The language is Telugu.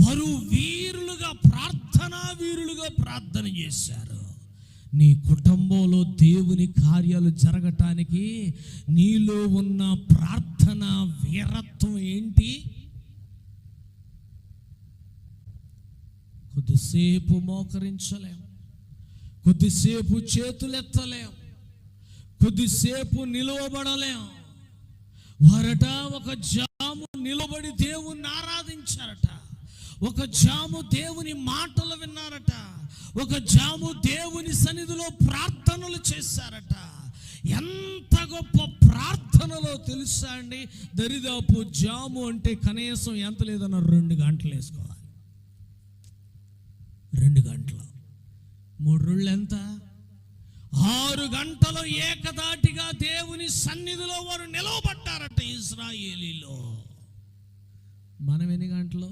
వారు వీరులుగా ప్రార్థన చేశారు. నీ కుటుంబంలో దేవుని కార్యాలు జరగటానికి నీలో ఉన్న ప్రార్థన వీరత్వం ఏంటి? కొద్దిసేపు మోకరించలేం, కొద్దిసేపు చేతులెత్తలేం, కొద్దిసేపు నిలవబడలేం. వారట ఒక జాము నిలబడి దేవుణ్ణి ఆరాధించారట, ఒక జాము దేవుని మాటలు విన్నారట, ఒక జాము దేవుని సన్నిధిలో ప్రార్థనలు చేశారట. ఎంత గొప్ప ప్రార్థనలో తెలుసా అండి? దరిదాపు జాము అంటే కనీసం ఎంత లేదన్న 2 గంటలు వేసుకోవాలి. 2 గంటలు, 3 రోజులు ఎంత? 6 గంటలు ఏకదాటిగా దేవుని సన్నిధిలో వారు నిలవబడ్డారట ఇశ్రాయేలీలో. మనం ఎన్ని గంటలు?